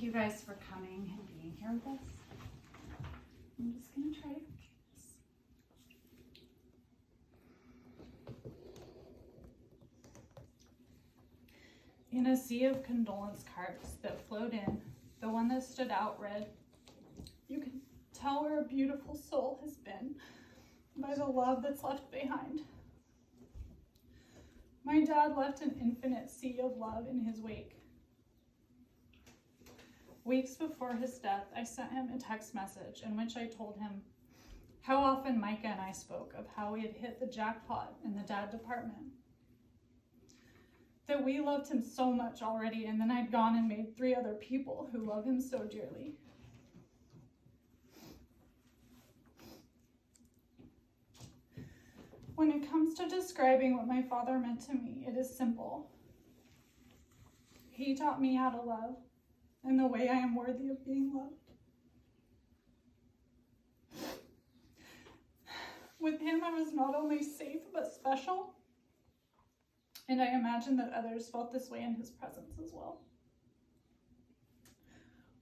you guys for coming and being here with us. I'm just going to try to focus. In a sea of condolence cards that flowed in, the one that stood out read, "You can tell where a beautiful soul has been by the love that's left behind." My dad left an infinite sea of love in his wake. Weeks before his death, I sent him a text message in which I told him how often Micah and I spoke of how we had hit the jackpot in the dad department. That we loved him so much already, and then I'd gone and made 3 other people who love him so dearly. When it comes to describing what my father meant to me, it is simple. He taught me how to love in the way I am worthy of being loved. With him, I was not only safe, but special. And I imagine that others felt this way in his presence as well.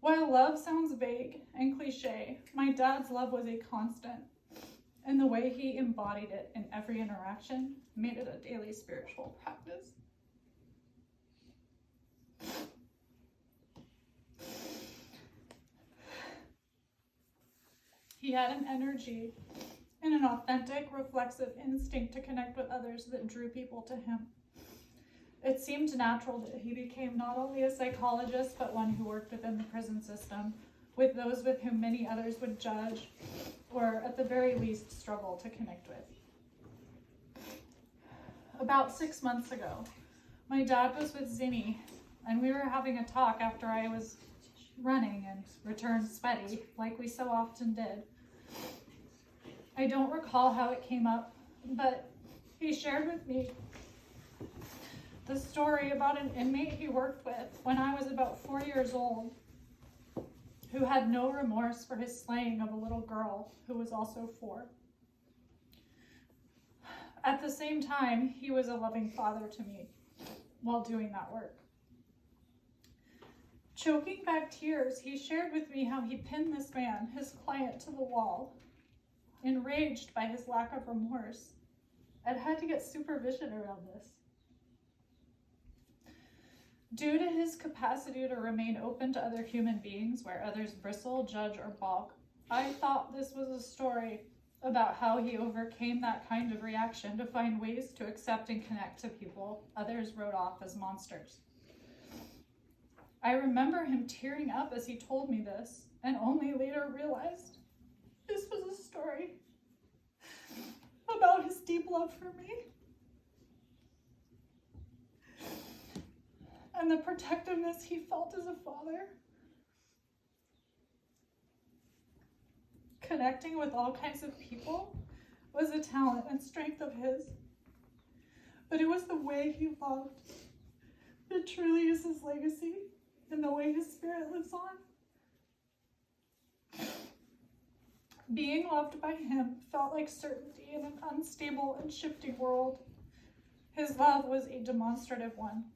While love sounds vague and cliche, my dad's love was a constant, and the way he embodied it in every interaction made it a daily spiritual practice. He had an energy and an authentic, reflexive instinct to connect with others that drew people to him. It seemed natural that he became not only a psychologist, but one who worked within the prison system, with those with whom many others would judge, or at the very least struggle to connect with. About 6 months ago, my dad was with Zinni, and we were having a talk after I was running and returned sweaty, like we so often did. I don't recall how it came up, but he shared with me the story about an inmate he worked with when I was about 4 years old, who had no remorse for his slaying of a little girl who was also 4. At the same time, he was a loving father to me while doing that work. Choking back tears, he shared with me how he pinned this man, his client, to the wall, enraged by his lack of remorse, and had to get supervision around this. Due to his capacity to remain open to other human beings where others bristle, judge, or balk, I thought this was a story about how he overcame that kind of reaction to find ways to accept and connect to people others wrote off as monsters. I remember him tearing up as he told me this, and only later realized this was a story about his deep love for me and the protectiveness he felt as a father. Connecting with all kinds of people was a talent and strength of his, but it was the way he loved that truly is his legacy and the way his spirit lives on. Being loved by him felt like certainty in an unstable and shifting world. His love was a demonstrative one,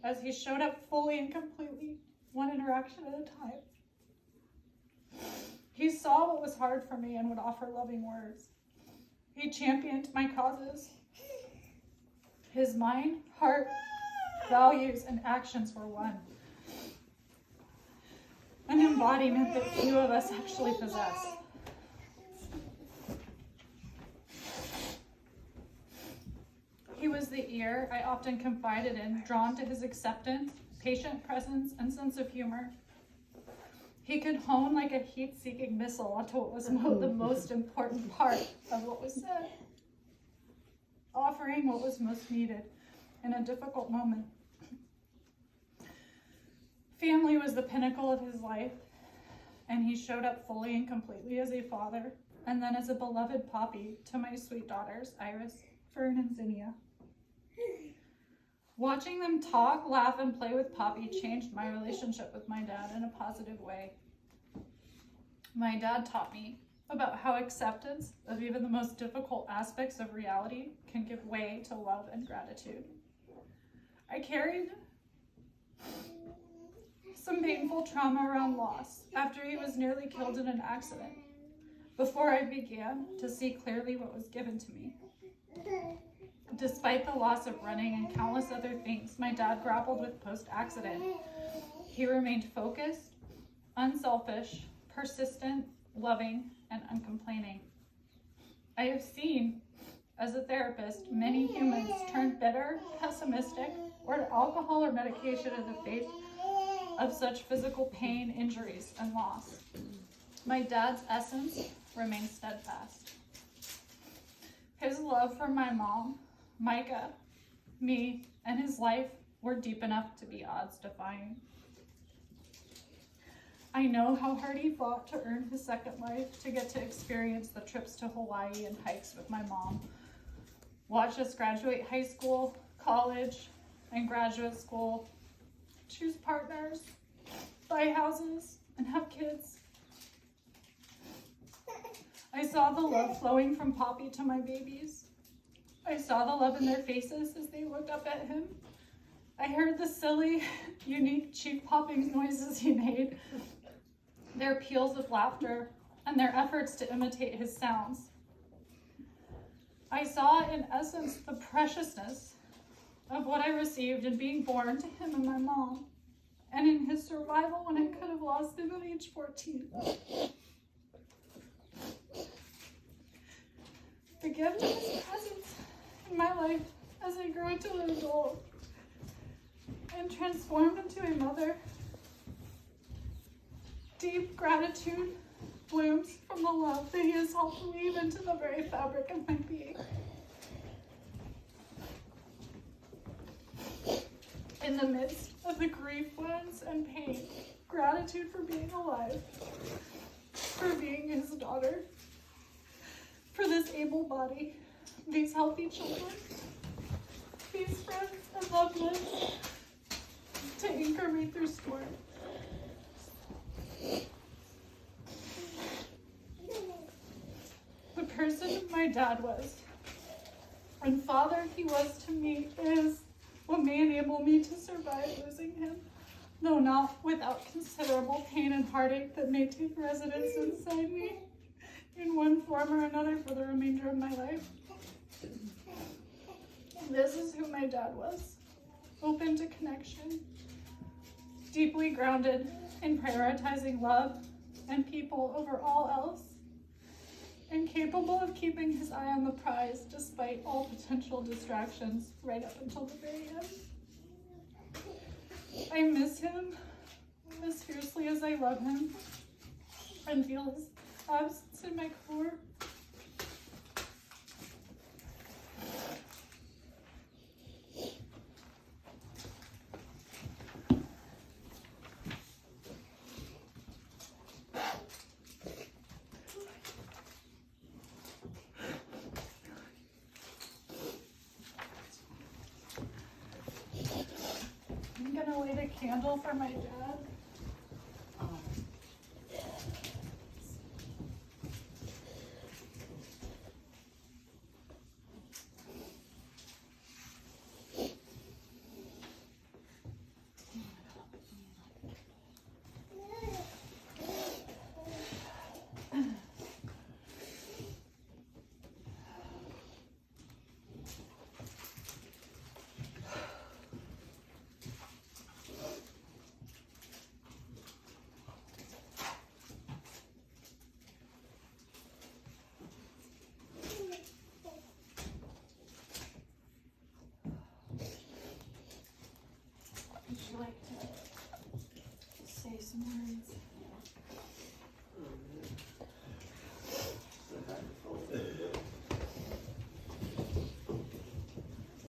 as he showed up fully and completely, one interaction at a time. He saw what was hard for me and would offer loving words. He championed my causes. His mind, heart, values, and actions were one. An embodiment that few of us actually possess. He was the ear I often confided in, drawn to his acceptance, patient presence, and sense of humor. He could hone like a heat-seeking missile onto what was the most important part of what was said, offering what was most needed in a difficult moment. Family was the pinnacle of his life, and he showed up fully and completely as a father, and then as a beloved poppy to my sweet daughters, Iris, Fern, and Zinnia. Watching them talk, laugh, and play with Poppy changed my relationship with my dad in a positive way. My dad taught me about how acceptance of even the most difficult aspects of reality can give way to love and gratitude. I carried some painful trauma around loss after he was nearly killed in an accident, before I began to see clearly what was given to me. Despite the loss of running and countless other things my dad grappled with post-accident, he remained focused, unselfish, persistent, loving, and uncomplaining. I have seen, as a therapist, many humans turn bitter, pessimistic, or to alcohol or medication in the face of such physical pain, injuries, and loss. My dad's essence remained steadfast. His love for my mom, Micah, me, and his life were deep enough to be odds-defying. I know how hard he fought to earn his second life, to get to experience the trips to Hawaii and hikes with my mom, watch us graduate high school, college, and graduate school, choose partners, buy houses, and have kids. I saw the love flowing from Poppy to my babies. I saw the love in their faces as they looked up at him. I heard the silly, unique cheek-popping noises he made, their peals of laughter, and their efforts to imitate his sounds. I saw, in essence, the preciousness of what I received in being born to him and my mom, and in his survival when I could have lost him at age 14. The gift of his presence in my life as I grew into an adult and transformed into a mother. Deep gratitude blooms from the love that he has helped weave into the very fabric of my being. In the midst of the grief, wounds, and pain, gratitude for being alive, for being his daughter, for this able body, these healthy children, these friends and loved ones to anchor me through storm. The person my dad was, and father he was to me, is what may enable me to survive losing him, though not without considerable pain and heartache that may take residence inside me in one form or another for the remainder of my life. This is who my dad was, open to connection, deeply grounded in prioritizing love and people over all else, and capable of keeping his eye on the prize despite all potential distractions right up until the very end. I miss him as fiercely as I love him, and feel his absence in my core. I'm gonna light a candle for my dad.